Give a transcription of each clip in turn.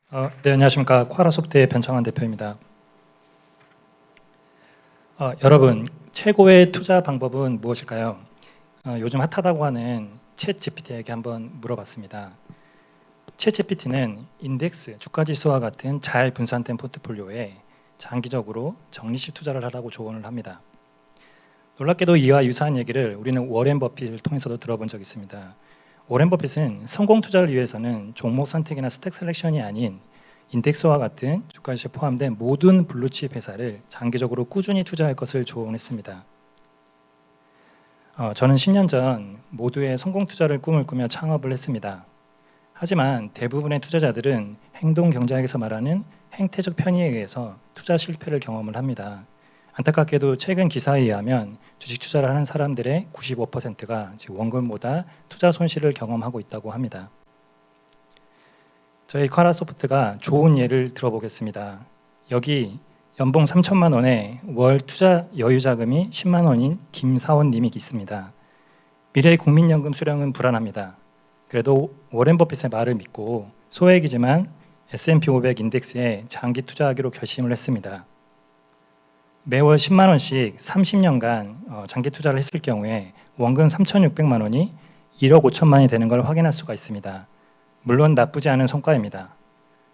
네, 안녕하십니까. 쿼라소프트의 변창환 대표입니다. 여러분, 최고의 투자 방법은 무엇일까요? 요즘 핫하다고 하는 챗 GPT에게 한번 물어봤습니다. 챗 GPT는 인덱스, 주가지수와 같은 잘 분산된 포트폴리오에 장기적으로 적리식 투자를 하라고 조언을 합니다. 놀랍게도 이와 유사한 얘기를 우리는 워렌 버핏을 통해서도 들어본 적이 있습니다. 워렌 버핏은 성공 투자를 위해서는 종목 선택이나 스택 셀렉션이 아닌 인덱스와 같은 주가지수에 포함된 모든 블루칩 회사를 장기적으로 꾸준히 투자할 것을 조언했습니다. 저는 10년 전 모두의 성공 투자를 꿈을 꾸며 창업을 했습니다. 하지만 대부분의 투자자들은 행동 경제학에서 말하는 행태적 편의에 의해서 투자 실패를 경험을 합니다. 안타깝게도 최근 기사에 의하면 주식 투자를 하는 사람들의 95%가 원금보다 투자 손실을 경험하고 있다고 합니다. 저희 쿼라소프트가 좋은 예를 들어보겠습니다. 여기 연봉 3천만 원에 월 투자 여유 자금이 10만 원인 김사원 님이 있습니다. 미래의 국민연금 수령은 불안합니다. 그래도 워렌 버핏의 말을 믿고 소액이지만 S&P 500 인덱스에 장기 투자하기로 결심을 했습니다. 매월 10만 원씩 30년간 장기 투자를 했을 경우에 원금 3,600만 원이 1억 5천만이 되는 걸 확인할 수가 있습니다. 물론 나쁘지 않은 성과입니다.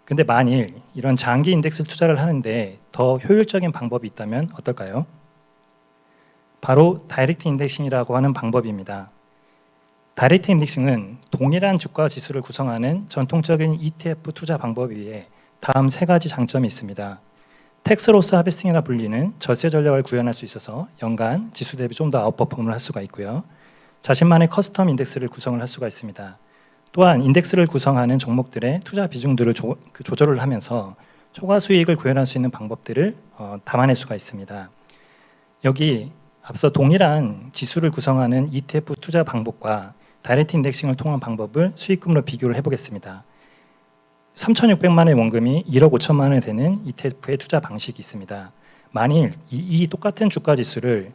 근데 만일 이런 장기 인덱스 투자를 하는데 더 효율적인 방법이 있다면 어떨까요? 바로 다이렉트 인덱싱이라고 하는 방법입니다. 다이렉트 인덱싱은 동일한 주가 지수를 구성하는 전통적인 ETF 투자 방법 위에 다음 세 가지 장점이 있습니다. 텍스로스 하베스팅이라 불리는 절세 전략을 구현할 수 있어서 연간 지수 대비 좀 더 아웃퍼폼을 할 수가 있고요. 자신만의 커스텀 인덱스를 구성을 할 수가 있습니다. 또한 인덱스를 구성하는 종목들의 투자 비중들을 조절을 하면서 초과 수익을 구현할 수 있는 방법들을 담아낼 수가 있습니다. 여기 앞서 동일한 지수를 구성하는 ETF 투자 방법과 다이렉트 인덱싱을 통한 방법을 수익금으로 비교를 해보겠습니다. 3,600만의 원금이 1억 5천만 원이 되는 ETF의 투자 방식이 있습니다. 만일 이 똑같은 주가 지수를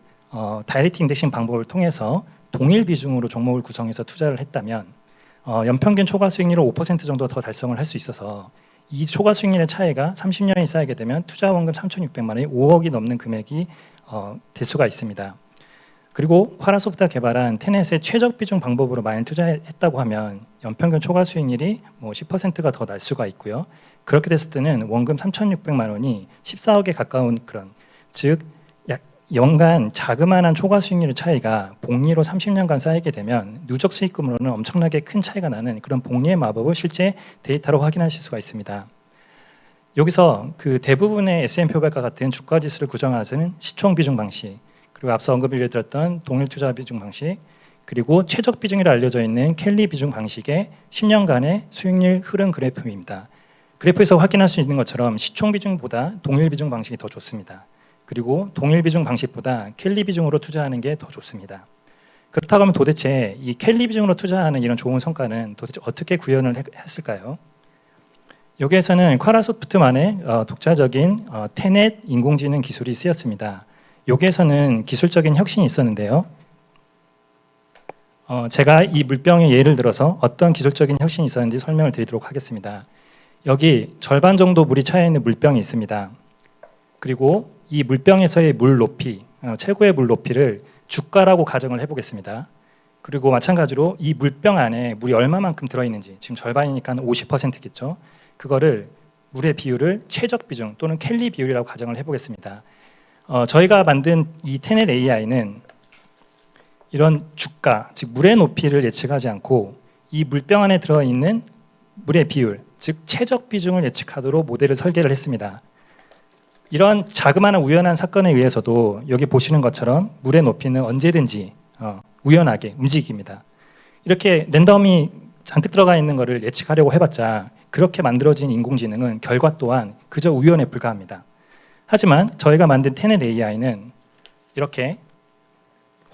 다이렉트 인덱싱 방법을 통해서 동일 비중으로 종목을 구성해서 투자를 했다면 연평균 초과 수익률을 5% 정도 더 달성을 할 수 있어서 이 초과 수익률의 차이가 30년이 쌓이게 되면 투자 원금 3,600만 원이 5억이 넘는 금액이 될 수가 있습니다. 그리고 쿼라소프트가 개발한 테넷의 최적 비중 방법으로 만일 투자했다고 하면 연평균 초과 수익률이 10%가 더 날 수가 있고요. 그렇게 됐을 때는 원금 3,600만 원이 14억에 가까운 그런 즉 연간 자그마한 초과 수익률의 차이가 복리로 30년간 쌓이게 되면 누적 수익금으로는 엄청나게 큰 차이가 나는 그런 복리의 마법을 실제 데이터로 확인하실 수가 있습니다. 여기서 그 대부분의 S&P 500과 같은 주가 지수를 구성하는 시총 비중 방식, 그리고 앞서 언급을 드렸던 동일 투자 비중 방식, 그리고 최적 비중이라 알려져 있는 켈리 비중 방식의 10년간의 수익률 흐름 그래프입니다. 그래프에서 확인할 수 있는 것처럼 시총 비중보다 동일 비중 방식이 더 좋습니다. 그리고 동일 비중 방식보다 켈리 비중으로 투자하는 게 더 좋습니다. 그렇다고 하면 도대체 이 켈리 비중으로 투자하는 이런 좋은 성과는 도대체 어떻게 구현을 했을까요? 여기에서는 쿼라소프트만의 독자적인 테넷 인공지능 기술이 쓰였습니다. 여기에서는 기술적인 혁신이 있었는데요. 제가 이 물병의 예를 들어서 어떤 기술적인 혁신이 있었는지 설명을 드리도록 하겠습니다. 여기 절반 정도 물이 차여 있는 물병이 있습니다. 그리고 이 물병에서의 물 높이, 최고의 물 높이를 주가라고 가정을 해보겠습니다. 그리고 마찬가지로 이 물병 안에 물이 얼마만큼 들어있는지, 지금 절반이니까 50%겠죠. 그거를 물의 비율을 최적 비중 또는 켈리 비율이라고 가정을 해보겠습니다. 저희가 만든 이 테넷 AI는 이런 주가, 즉 물의 높이를 예측하지 않고 이 물병 안에 들어있는 물의 비율, 즉 최적 비중을 예측하도록 모델을 설계를 했습니다. 이런 자그마한 우연한 사건에 의해서도 여기 보시는 것처럼 물의 높이는 언제든지 우연하게 움직입니다. 이렇게 랜덤이 잔뜩 들어가 있는 것을 예측하려고 해봤자 그렇게 만들어진 인공지능은 결과 또한 그저 우연에 불과합니다. 하지만 저희가 만든 테넷 AI는 이렇게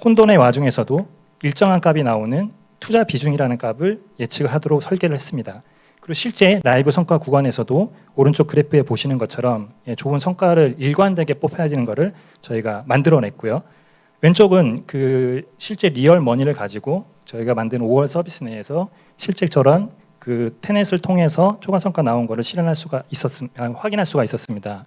혼돈의 와중에서도 일정한 값이 나오는 투자 비중이라는 값을 예측을 하도록 설계를 했습니다. 그리고 실제 라이브 성과 구간에서도 오른쪽 그래프에 보시는 것처럼 좋은 성과를 일관되게 뽑혀야 되는 것을 저희가 만들어냈고요. 왼쪽은 그 실제 리얼 머니를 가지고 저희가 만든 5월 서비스 내에서 실제 저런 그 테넷을 통해서 초과 성과 나온 거를 확인할 수가 있었습니다.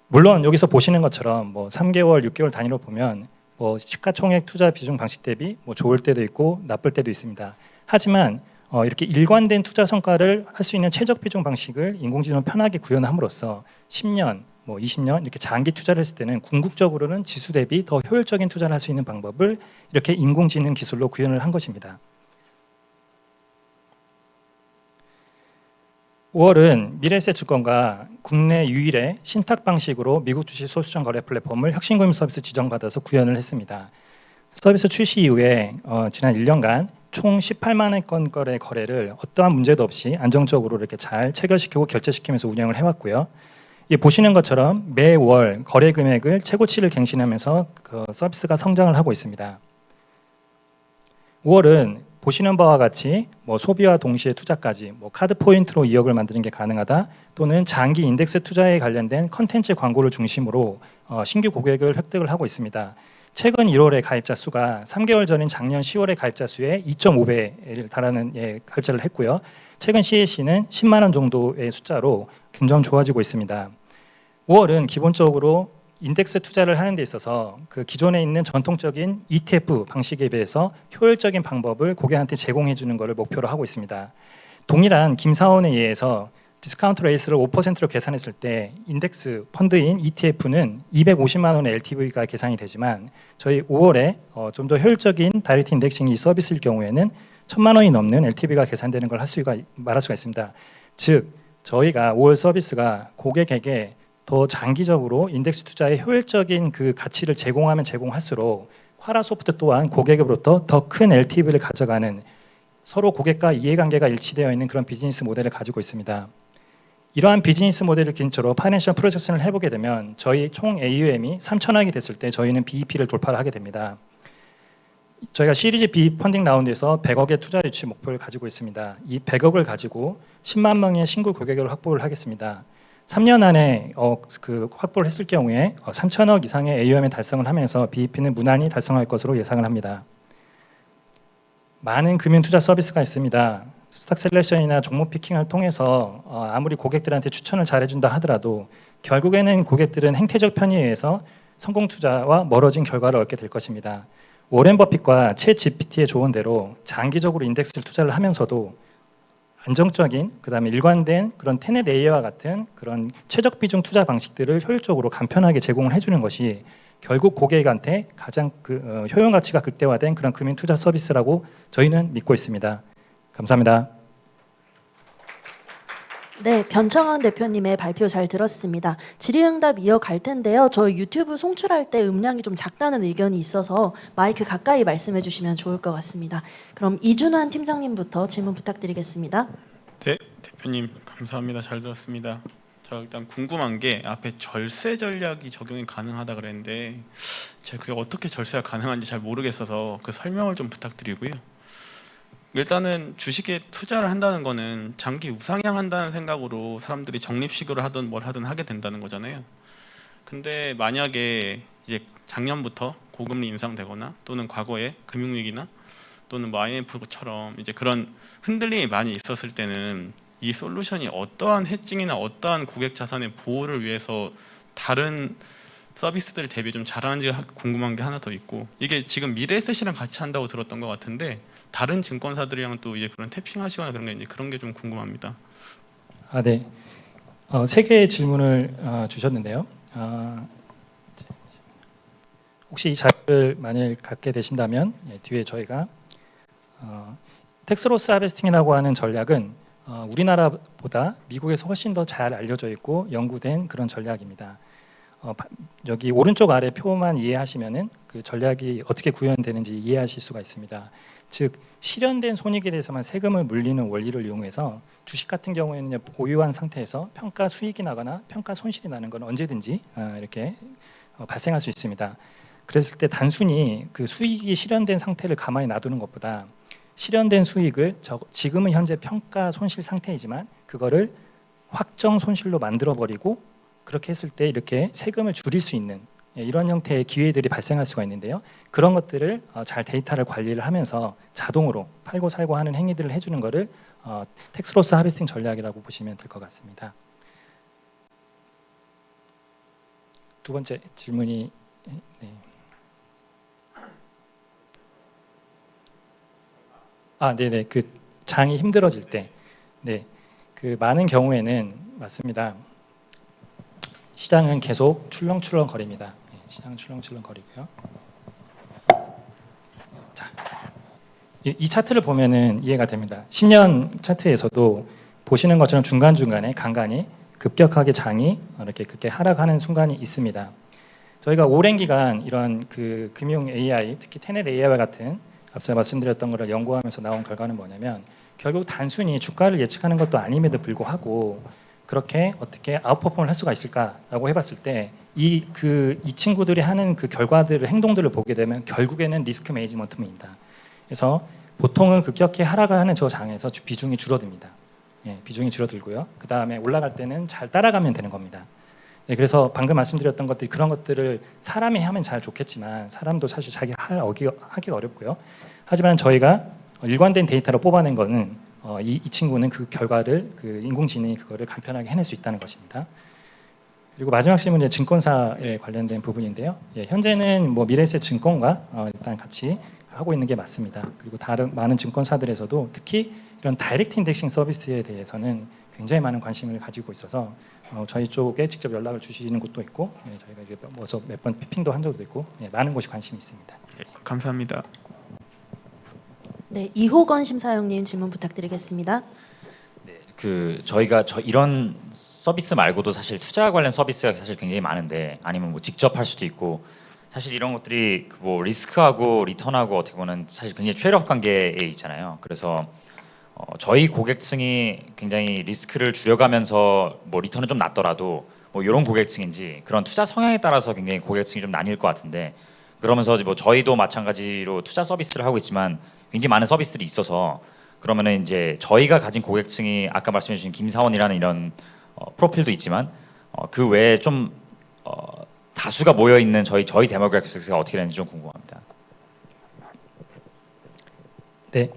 물론 여기서 보시는 것처럼 뭐 3개월, 6개월 단위로 보면 뭐 시가총액 투자 비중 방식 대비 뭐 좋을 때도 있고 나쁠 때도 있습니다. 하지만 이렇게 일관된 투자 성과를 할 수 있는 최적 비중 방식을 인공지능으로 편하게 구현함으로써 10년, 뭐 20년 이렇게 장기 투자를 했을 때는 궁극적으로는 지수 대비 더 효율적인 투자를 할 수 있는 방법을 이렇게 인공지능 기술로 구현을 한 것입니다. 5월은 미래에셋증권과 국내 유일의 신탁 방식으로 미국 주식 소수점 거래 플랫폼을 혁신금융 서비스 지정받아서 구현을 했습니다. 서비스 출시 이후에 지난 1년간 총 18만 건 거래를 어떠한 문제도 없이 안정적으로 이렇게 잘 체결시키고 결제시키면서 운영을 해왔고요. 보시는 것처럼 매월 거래 금액을 최고치를 갱신하면서 그 서비스가 성장을 하고 있습니다. 5월은 보시는 바와 같이 뭐 소비와 동시에 투자까지 뭐 카드 포인트로 2억을 만드는 게 가능하다, 또는 장기 인덱스 투자에 관련된 컨텐츠 광고를 중심으로 신규 고객을 획득을 하고 있습니다. 최근 1월의 가입자 수가 3개월 전인 작년 10월의 가입자 수의 2.5배를 달하는 가입자를 했고요. 최근 CAC는 10만 원 정도의 숫자로 굉장히 좋아지고 있습니다. 5월은 기본적으로 인덱스 투자를 하는 데 있어서 그 기존에 있는 전통적인 ETF 방식에 비해서 효율적인 방법을 고객한테 제공해 주는 것을 목표로 하고 있습니다. 동일한 김사원에 의해서 디스카운트 레이스를 5%로 계산했을 때 인덱스 펀드인 ETF는 250만 원의 LTV가 계산이 되지만 저희 5월에 좀 더 효율적인 다이렉트 인덱싱 서비스일 경우에는 1,000만 원이 넘는 LTV가 계산되는 걸 말할 수가 있습니다. 즉 저희가 5월 서비스가 고객에게 더 장기적으로 인덱스 투자의 효율적인 그 가치를 제공하면 제공할수록 화라소프트 또한 고객으로부터 더 큰 LTV를 가져가는, 서로 고객과 이해관계가 일치되어 있는 그런 비즈니스 모델을 가지고 있습니다. 이러한 비즈니스 모델을 기초로 파이낸셜 프로젝션을 해보게 되면 저희 총 AUM이 3천억이 됐을 때 저희는 BEP를 돌파를 하게 됩니다. 저희가 시리즈 B 펀딩 라운드에서 100억의 투자 유치 목표를 가지고 있습니다. 이 100억을 가지고 10만 명의 신규 고객을 확보를 하겠습니다. 3년 안에 확보를 했을 경우에 3천억 이상의 AUM을 달성을 하면서 BEP는 무난히 달성할 것으로 예상을 합니다. 많은 금융 투자 서비스가 있습니다. 스탁 셀렉션이나 종목 피킹을 통해서 아무리 고객들한테 추천을 잘해준다 하더라도 결국에는 고객들은 행태적 편의에 의해서 성공 투자와 멀어진 결과를 얻게 될 것입니다. 워렌 버핏과 챗 GPT의 조언대로 장기적으로 인덱스를 투자를 하면서도 안정적인, 그다음에 일관된 그런 테넷 AI와 같은 그런 최적 비중 투자 방식들을 효율적으로 간편하게 제공을 해주는 것이 결국 고객한테 가장 효용 가치가 극대화된 그런 금융 투자 서비스라고 저희는 믿고 있습니다. 감사합니다. 네, 변창원 대표님의 발표 잘 들었습니다. 질의응답 이어갈 텐데요. 저희 유튜브 송출할 때 음량이 좀 작다는 의견이 있어서 마이크 가까이 말씀해 주시면 좋을 것 같습니다. 그럼 이준환 팀장님부터 질문 부탁드리겠습니다. 네, 대표님 감사합니다. 잘 들었습니다. 저 일단 궁금한 게 앞에 절세 전략이 적용이 가능하다 그랬는데 제가 그게 어떻게 절세가 가능한지 잘 모르겠어서 그 설명을 좀 부탁드리고요. 일단은 주식에 투자를 한다는 거는 장기 우상향한다는 생각으로 사람들이 적립식으로 하든 뭘 하든 하게 된다는 거잖아요. 근데 만약에 이제 작년부터 고금리 인상되거나 또는 과거에 금융위기나 또는 뭐 IMF처럼 이제 그런 흔들림이 많이 있었을 때는 이 솔루션이 어떠한 해칭이나 어떠한 고객 자산의 보호를 위해서 다른 서비스들 대비 좀 잘하는지 궁금한 게 하나 더 있고, 이게 지금 미래에셋이랑 같이 한다고 들었던 것 같은데 다른 증권사들이랑 또 이제 그런 태핑하시거나 그런 게 이제 그런 게 좀 궁금합니다. 네. 세 개의 질문을 주셨는데요. 혹시 이 자료를 만일 갖게 되신다면 뒤에 저희가 텍스로스 하베스팅이라고 하는 전략은 우리나라보다 미국에서 훨씬 더 잘 알려져 있고 연구된 그런 전략입니다. 여기 오른쪽 아래 표만 이해하시면은 그 전략이 어떻게 구현되는지 이해하실 수가 있습니다. 즉 실현된 손익에 대해서만 세금을 물리는 원리를 이용해서 주식 같은 경우에는 보유한 상태에서 평가 수익이 나거나 평가 손실이 나는 건 언제든지 이렇게 발생할 수 있습니다. 그랬을 때 단순히 그 수익이 실현된 상태를 가만히 놔두는 것보다 실현된 수익을 지금은 현재 평가 손실 상태이지만 그거를 확정 손실로 만들어 버리고 그렇게 했을 때 이렇게 세금을 줄일 수 있는 이런 형태의 기회들이 발생할 수가 있는데요. 그런 것들을 잘 데이터를 관리를 하면서 자동으로 팔고 살고 하는 행위들을 해주는 것을 텍스로스 하베스팅 전략이라고 보시면 될 것 같습니다. 두 번째 질문이 네. 네네. 그 장이 힘들어질 때, 네, 그 많은 경우에는 맞습니다. 시장은 계속 출렁출렁 거립니다. 네, 시장은 출렁출렁 거리고요. 자, 이 차트를 보면은 이해가 됩니다. 10년 차트에서도 보시는 것처럼 중간 중간에 간간히 급격하게 장이 이렇게 그렇게 하락하는 순간이 있습니다. 저희가 오랜 기간 이런 그 금융 AI, 특히 테넷 AI와 같은 앞서 말씀드렸던 것을 연구하면서 나온 결과는 뭐냐면 결국 단순히 주가를 예측하는 것도 아님에도 불구하고 그렇게 어떻게 아웃퍼폼을 할 수가 있을까라고 해봤을 때 이 친구들이 하는 그 결과들을 행동들을 보게 되면 결국에는 리스크 매니지먼트입니다. 그래서 보통은 급격히 하락을 하는 저 장에서 비중이 줄어듭니다. 예, 비중이 줄어들고요. 그 다음에 올라갈 때는 잘 따라가면 되는 겁니다. 네, 그래서 방금 말씀드렸던 것들이 그런 것들을 사람이 하면 잘 좋겠지만 사람도 사실 자기 하기가 어렵고요. 하지만 저희가 일관된 데이터로 뽑아낸 거는 이 친구는 그 결과를 그 인공지능이 그거를 간편하게 해낼 수 있다는 것입니다. 그리고 마지막 질문은 증권사에 관련된 부분인데요. 예, 현재는 뭐 미래에셋 증권과 일단 같이 하고 있는 게 맞습니다. 그리고 다른 많은 증권사들에서도 특히 이런 다이렉트 인덱싱 서비스에 대해서는 굉장히 많은 관심을 가지고 있어서 저희 쪽에 직접 연락을 주시는 곳도 있고 저희가 이제 몇 번 피핑도 한 적도 있고 많은 곳이 관심이 있습니다. 네, 감사합니다. 네, 이호건 심사위원님 질문 부탁드리겠습니다. 네, 저희가 이런 서비스 말고도 사실 투자 관련 서비스가 사실 굉장히 많은데 아니면 뭐 직접 할 수도 있고 사실 이런 것들이 뭐 리스크하고 리턴하고 어떻게 보면 사실 굉장히 트레이드오프 관계에 있잖아요. 그래서 저희 고객층이 굉장히 리스크를 줄여가면서 뭐 리턴은 좀 낮더라도 뭐 이런 고객층인지 그런 투자 성향에 따라서 굉장히 고객층이 좀 나뉠 것 같은데 그러면서 뭐 저희도 마찬가지로 투자 서비스를 하고 있지만 굉장히 많은 서비스들이 있어서 그러면은 이제 저희가 가진 고객층이 아까 말씀해 주신 김사원이라는 이런 프로필도 있지만 그 외에 좀 다수가 모여 있는 저희 데모그래픽스가 어떻게 되는지 좀 궁금합니다. 네,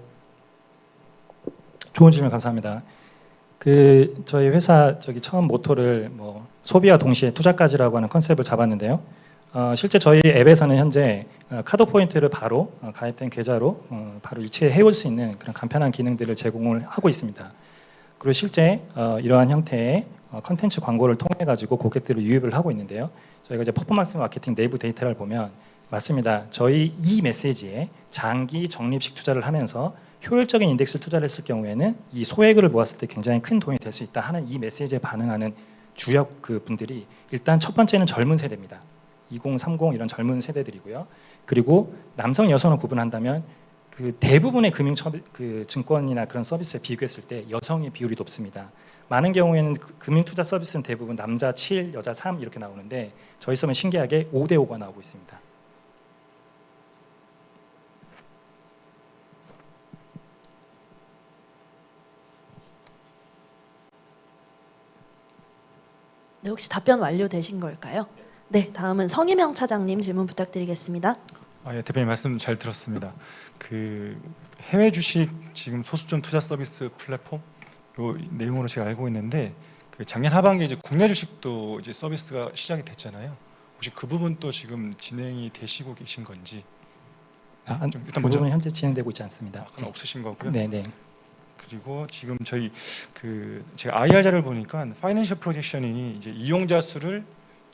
좋은 질문 감사합니다. 저희 회사 처음 모토를 뭐 소비와 동시에 투자까지라고 하는 컨셉을 잡았는데요. 실제 저희 앱에서는 현재 카드 포인트를 바로 가입된 계좌로 바로 일치해 해올 수 있는 그런 간편한 기능들을 제공을 하고 있습니다. 그리고 실제 이러한 형태의 컨텐츠 광고를 통해 가지고 고객들을 유입을 하고 있는데요. 저희가 이제 퍼포먼스 마케팅 내부 데이터를 보면 맞습니다. 저희 이 메시지에 장기 적립식 투자를 하면서 효율적인 인덱스 투자를 했을 경우에는 이 소액을 모았을 때 굉장히 큰 도움이 될 수 있다 하는 이 메시지에 반응하는 주력 그 분들이 일단 첫 번째는 젊은 세대입니다. 20, 30 이런 젊은 세대들이고요. 그리고 남성, 여성을 구분한다면 그 대부분의 증권이나 그런 서비스에 비교했을 때 여성의 비율이 높습니다. 많은 경우에는 금융 투자 서비스는 대부분 남자 7, 여자 3 이렇게 나오는데 저희 서면 신기하게 5대 5가 나오고 있습니다. 네, 혹시 답변 완료되신 걸까요? 네, 다음은 성희명 차장님 질문 부탁드리겠습니다. 예, 대표님 말씀 잘 들었습니다. 해외 주식 지금 소수점 투자 서비스 플랫폼 요 내용으로 제가 알고 있는데 작년 하반기에 이제 국내 주식도 이제 서비스가 시작이 됐잖아요. 혹시 그 부분도 지금 진행이 되시고 계신 건지? 일단 그 부분은 현재 진행되고 있지 않습니다. 그건 없으신 거고요. 네, 네. 그리고 지금 저희 제가 IR 자료를 보니까 파이낸셜 프로젝션이 이제 이용자 수를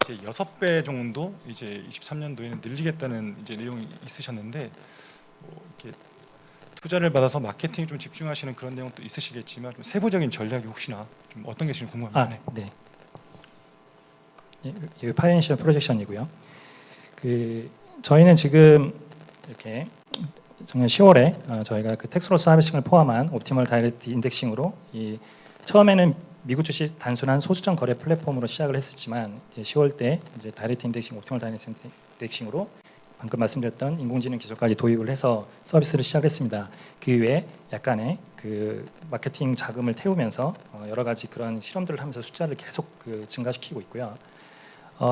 이제 6배 정도 이제 23년도에는 늘리겠다는 이제 내용이 있으셨는데 이렇게 투자를 받아서 마케팅에 좀 집중하시는 그런 내용도 있으시겠지만 좀 세부적인 전략이 혹시나 좀 어떤 게 지금 궁금합니다. 네. 이 파이낸셜 프로젝션이고요. 저희는 지금 이렇게 작년 10월에 저희가 텍스로스 하베싱을 포함한 옵티멀 다이렉트 인덱싱으로 처음에는 미국 주식 단순한 소수점 거래 플랫폼으로 시작을 했었지만 10월 때 이제 다이렉트 인덱싱, 옵티멀 다이렉트 인덱싱으로 방금 말씀드렸던 인공지능 기술까지 도입을 해서 서비스를 시작했습니다. 그 외에 약간의 마케팅 자금을 태우면서 여러 가지 그런 실험들을 하면서 숫자를 계속 증가시키고 있고요.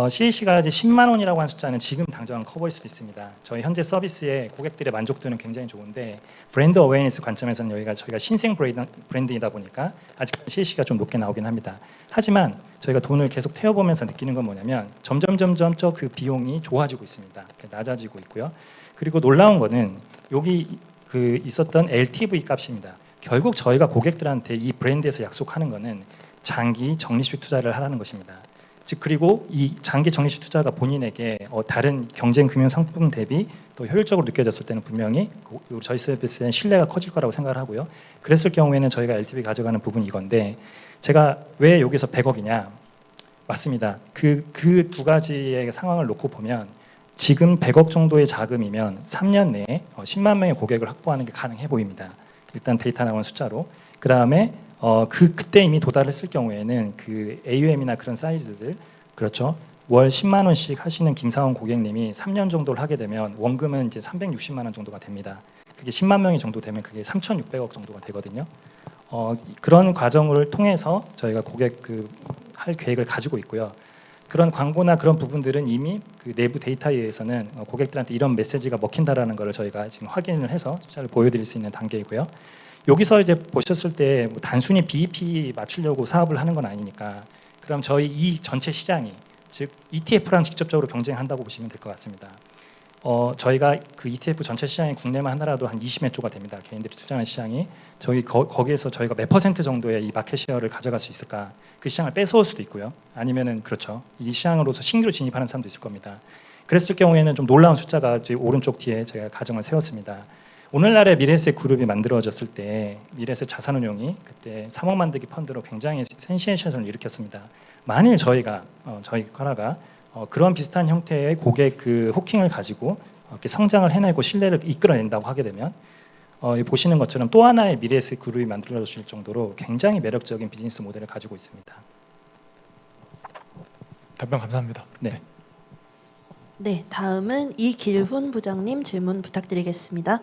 CAC가 이제 10만 원이라고 한 숫자는 지금 당장은 커 보일 수도 있습니다. 저희 현재 서비스에 고객들의 만족도는 굉장히 좋은데 브랜드 어웨이니스 관점에서는 저희가 신생 브랜드이다 보니까 아직 CAC가 좀 높게 나오긴 합니다. 하지만 저희가 돈을 계속 태워보면서 느끼는 건 뭐냐면 점점 그 비용이 좋아지고 있습니다. 낮아지고 있고요. 그리고 놀라운 거는 여기 그 있었던 LTV 값입니다. 결국 저희가 고객들한테 이 브랜드에서 약속하는 거는 장기 적립식 투자를 하라는 것입니다. 즉 그리고 이 장기 적립식 투자가 본인에게 다른 경쟁 금융 상품 대비 또 효율적으로 느껴졌을 때는 분명히 저희 서비스에는 신뢰가 커질 거라고 생각을 하고요. 그랬을 경우에는 저희가 LTV 가져가는 부분이 이건데 제가 왜 여기서 100억이냐? 맞습니다. 그 두 가지의 상황을 놓고 보면 지금 100억 정도의 자금이면 3년 내에 10만 명의 고객을 확보하는 게 가능해 보입니다. 일단 데이터 나오는 숫자로. 그 다음에 그때 이미 도달했을 경우에는 그 AUM이나 그런 사이즈들 그렇죠. 월 10만 원씩 하시는 김사원 고객님이 3년 정도를 하게 되면 원금은 이제 360만 원 정도가 됩니다. 그게 10만 명이 정도 되면 그게 3,600억 정도가 되거든요. 그런 과정을 통해서 저희가 고객 할 계획을 가지고 있고요. 그런 광고나 그런 부분들은 이미 그 내부 데이터에 의해서는 고객들한테 이런 메시지가 먹힌다라는 것을 저희가 지금 확인을 해서 숫자를 보여드릴 수 있는 단계이고요. 여기서 이제 보셨을 때 뭐 단순히 BEP 맞추려고 사업을 하는 건 아니니까 그럼 저희 이 전체 시장이 즉 ETF랑 직접적으로 경쟁한다고 보시면 될 것 같습니다. 저희가 그 ETF 전체 시장이 국내만 하나라도 한 20몇 조가 됩니다. 개인들이 투자하는 시장이 저희 거기에서 저희가 몇 퍼센트 정도의 이 마켓 셰어를 가져갈 수 있을까? 그 시장을 뺏어올 수도 있고요. 아니면은 그렇죠. 이 시장으로서 신규로 진입하는 사람도 있을 겁니다. 그랬을 경우에는 좀 놀라운 숫자가 저희 오른쪽 뒤에 제가 가정을 세웠습니다. 오늘날의 미래에셋 그룹이 만들어졌을 때 미래에셋 자산운용이 그때 3억 만들기 펀드로 굉장히 센세이션을 일으켰습니다. 만일 저희가 저희 카라가 그런 비슷한 형태의 고객 그 호킹을 가지고 이렇게 성장을 해내고 신뢰를 이끌어낸다고 하게 되면 보시는 것처럼 또 하나의 미래에셋 그룹이 만들어질 정도로 굉장히 매력적인 비즈니스 모델을 가지고 있습니다. 답변 감사합니다. 네. 네, 다음은 이길훈 부장님 질문 부탁드리겠습니다.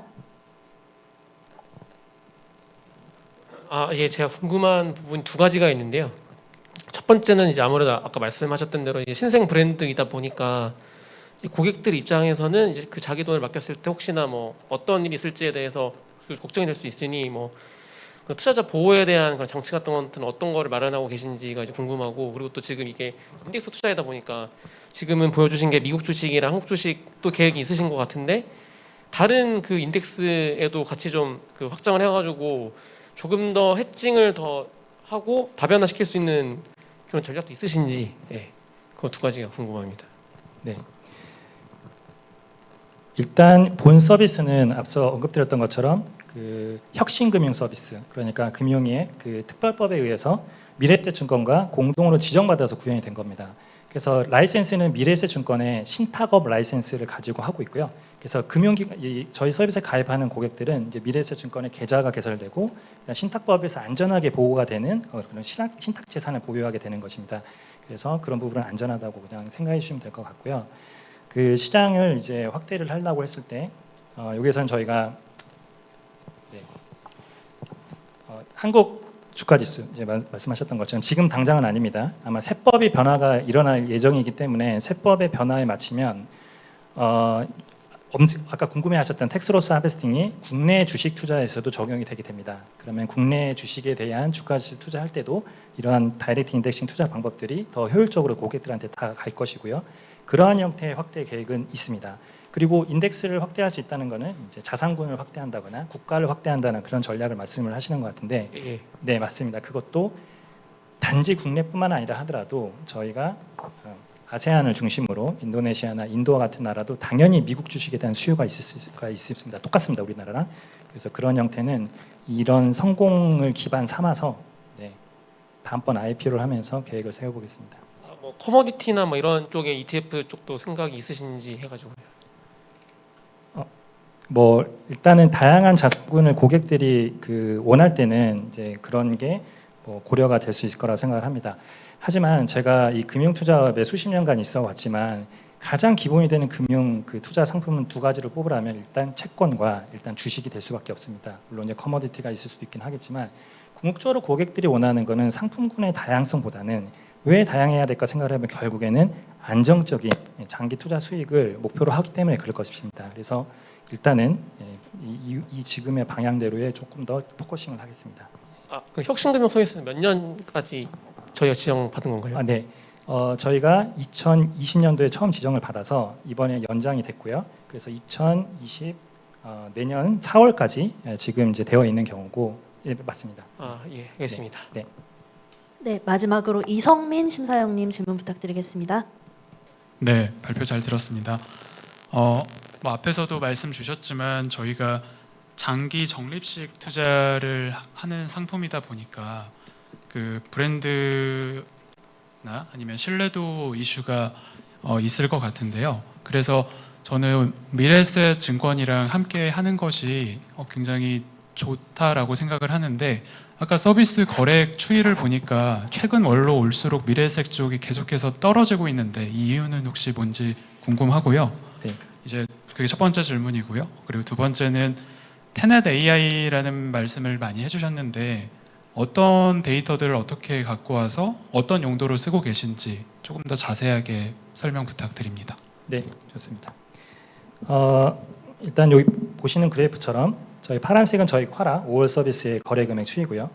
예, 제가 궁금한 부분 두 가지가 있는데요. 첫 번째는 이제 아무래도 아까 말씀하셨던 대로 이제 신생 브랜드이다 보니까 이 고객들 입장에서는 이제 그 자기 돈을 맡겼을 때 혹시나 뭐 어떤 일이 있을지에 대해서 걱정이 될 수 있으니 뭐 그 투자자 보호에 대한 그런 장치 같은 것은 어떤 거를 마련하고 계신지가 이제 궁금하고, 그리고 또 지금 이게 인덱스 투자이다 보니까 지금은 보여주신 게 미국 주식이랑 한국 주식도 계획이 있으신 것 같은데 다른 그 인덱스에도 같이 좀 그 확장을 해가지고 조금 더 해칭을 더 하고 다변화 시킬 수 있는 그런 전략도 있으신지, 그 두 가지가 궁금합니다. 네. 일단 본 서비스는 앞서 언급드렸던 것처럼 그 혁신금융 서비스, 그러니까 금융위의 그 특별법에 의해서 미래에셋증권과 공동으로 지정받아서 구현이 된 겁니다. 그래서 라이센스는 미래에셋증권의 신탁업 라이센스를 가지고 하고 있고요. 그래서 저희 서비스에 가입하는 고객들은 이제 미래에셋증권의 계좌가 개설되고 신탁법에서 안전하게 보호가 되는 그런 신탁 재산을 보유하게 되는 것입니다. 그래서 그런 부분은 안전하다고 그냥 생각해 주시면 될 것 같고요. 그 시장을 이제 확대를 하려고 했을 때 여기서는 저희가 한국 주가지수 이제 말씀하셨던 것처럼 지금 당장은 아닙니다. 아마 세법이 변화가 일어날 예정이기 때문에 세법의 변화에 맞추면 아까 궁금해하셨던 텍스로스 하베스팅이 국내 주식 투자에서도 적용이 되게 됩니다. 그러면 국내 주식에 대한 주가지수 투자할 때도 이러한 다이렉트 인덱싱 투자 방법들이 더 효율적으로 고객들한테 다 갈 것이고요. 그러한 형태의 확대 계획은 있습니다. 그리고 인덱스를 확대할 수 있다는 것은 이제 자산군을 확대한다거나 국가를 확대한다는 그런 전략을 말씀을 하시는 것 같은데, 예. 네 맞습니다. 그것도 단지 국내뿐만 아니라 하더라도 저희가 아세안을 중심으로 인도네시아나 인도와 같은 나라도 당연히 미국 주식에 대한 수요가 있을 수가 있습니다. 똑같습니다, 우리나라랑. 그래서 그런 형태는 이런 성공을 기반 삼아서 다음번 IPO를 하면서 계획을 세워보겠습니다. 뭐 커머디티나 뭐 이런 쪽에 ETF 쪽도 생각이 있으신지 해가지고요. 뭐 일단은 다양한 자산군을 고객들이 그 원할 때는 이제 그런 게 뭐 고려가 될 수 있을 거라 생각을 합니다. 하지만 제가 이 금융 투자업에 수십 년간 있어 왔지만 가장 기본이 되는 금융 그 투자 상품은 두 가지를 뽑으라면 일단 채권과 일단 주식이 될 수밖에 없습니다. 물론 이제 커머디티가 있을 수도 있긴 하겠지만 궁극적으로 고객들이 원하는 거는 상품군의 다양성보다는 왜 다양해야 될까 생각을 하면 결국에는 안정적인 장기 투자 수익을 목표로 하기 때문에 그럴 것입니다. 그래서 일단은 이 지금의 방향대로에 조금 더 포커싱을 하겠습니다. 그 혁신금융 서비스는 몇 년까지 저희가 지정 받은 건가요? 네. 저희가 2020년도에 처음 지정을 받아서 이번에 연장이 됐고요. 그래서 2020 내년 4월까지 지금 이제 되어 있는 경우고 맞습니다. 예, 알겠습니다. 네, 마지막으로 이성민 심사위원님 질문 부탁드리겠습니다. 네, 발표 잘 들었습니다. 뭐 앞에서도 말씀 주셨지만 저희가 장기 적립식 투자를 하는 상품이다 보니까 그 브랜드나 아니면 신뢰도 이슈가 있을 것 같은데요. 그래서 저는 미래에셋 증권이랑 함께 하는 것이 굉장히 좋다라고 생각을 하는데 아까 서비스 거래액 추이를 보니까 최근 월로 올수록 미래에셋 쪽이 계속해서 떨어지고 있는데 이 이유는 혹시 뭔지 궁금하고요. 네. 이제 그게 첫 번째 질문이고요. 그리고 두 번째는 테넷 AI라는 말씀을 많이 해주셨는데 어떤 데이터들을 어떻게 갖고 와서 어떤 용도로 쓰고 계신지 조금 더 자세하게 설명 부탁드립니다. 네, 좋습니다. 일단 여기 보시는 그래프처럼 저희 파란색은 저희 콰라 5월 서비스의 거래 금액 추이고요.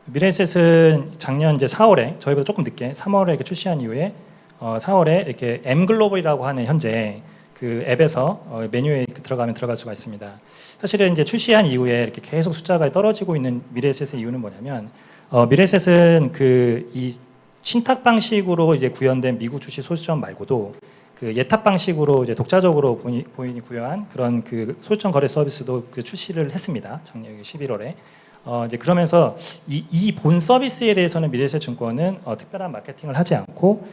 미래에셋은 작년 이제 4월에 저희보다 조금 늦게 3월에 이렇게 출시한 이후에 4월에 이렇게 M 글로벌이라고 하는 현재 그 앱에서 메뉴에 들어가면 들어갈 수가 있습니다. 사실은 이제 출시한 이후에 이렇게 계속 숫자가 떨어지고 있는 미래에셋의 이유는 뭐냐면 미래에셋은 그 이 신탁 방식으로 이제 구현된 미국 주식 소수점 말고도 그 예탁 방식으로 이제 독자적으로 본인이 구현한 그런 그 소수점 거래 서비스도 그 출시를 했습니다. 작년 11월에. 이제 그러면서 이 본 서비스에 대해서는 미래에셋 증권은 특별한 마케팅을 하지 않고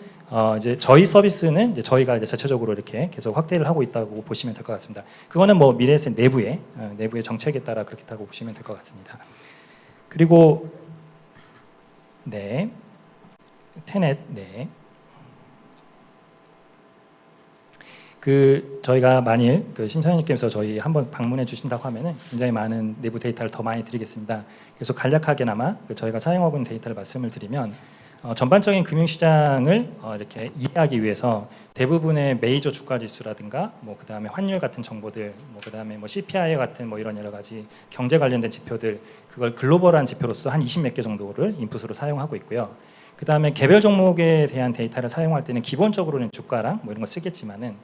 이제 저희 서비스는 이제 저희가 이제 자체적으로 이렇게 계속 확대를 하고 있다고 보시면 될 것 같습니다. 그거는 뭐 미래에셋 내부의 정책에 따라 그렇게 다고 보시면 될 것 같습니다. 그리고 네, 테넷 그 저희가 만일 그 심사위원님께서 저희 한번 방문해 주신다고 하면은 굉장히 많은 내부 데이터를 더 많이 드리겠습니다. 그래서 간략하게나마 그 저희가 사용하고 있는 데이터를 말씀을 드리면 전반적인 금융시장을 이렇게 이해하기 위해서 대부분의 메이저 주가 지수라든가 뭐 그다음에 환율 같은 정보들, 뭐 그다음에 뭐 CPI 같은 뭐 이런 여러 가지 경제 관련된 지표들 그걸 글로벌한 지표로서 한 20몇 개 정도를 인풋으로 사용하고 있고요. 그다음에 개별 종목에 대한 데이터를 사용할 때는 기본적으로는 주가랑 뭐 이런 거 쓰겠지만은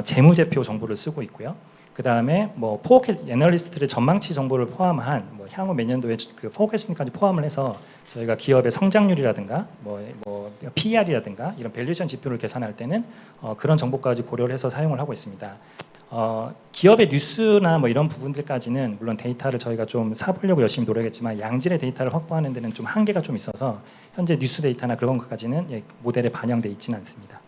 재무제표 정보를 쓰고 있고요. 그 다음에 뭐 포캐 애널리스트들의 전망치 정보를 포함한 뭐 향후 몇 년도에 그 포캐스팅까지 포함을 해서 저희가 기업의 성장률이라든가 뭐 PER이라든가 이런 밸류에이션 지표를 계산할 때는 그런 정보까지 고려를 해서 사용을 하고 있습니다. 기업의 뉴스나 뭐 이런 부분들까지는 물론 데이터를 저희가 좀 사보려고 열심히 노력했지만 양질의 데이터를 확보하는 데는 좀 한계가 좀 있어서 현재 뉴스 데이터나 그런 것까지는 모델에 반영돼 있지는 않습니다.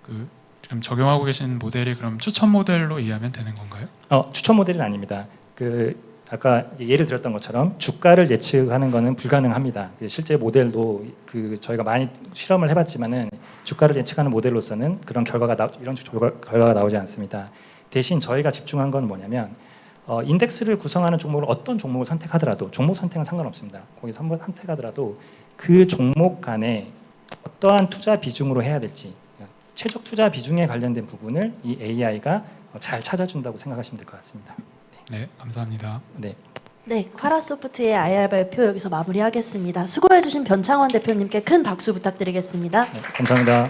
그 지금 적용하고 계신 모델이 그럼 추천 모델로 이해하면 되는 건가요? 추천 모델은 아닙니다. 그 아까 예를 들었던 것처럼 주가를 예측하는 것은 불가능합니다. 실제 모델도 그 저희가 많이 실험을 해봤지만은 주가를 예측하는 모델로서는 그런 이런 결과가 나오지 않습니다. 대신 저희가 집중한 건 뭐냐면 인덱스를 구성하는 종목을 어떤 종목을 선택하더라도 종목 선택은 상관없습니다. 거기서 한번 선택하더라도 그 종목 간에 어떠한 투자 비중으로 해야 될지 최적 투자 비중에 관련된 부분을 이 AI가 잘 찾아준다고 생각하시면 될 것 같습니다. 네, 감사합니다. 네. 네, 콰라소프트의 IR 발표 여기서 마무리하겠습니다. 수고해주신 변창원 대표님께 큰 박수 부탁드리겠습니다. 감사합니다.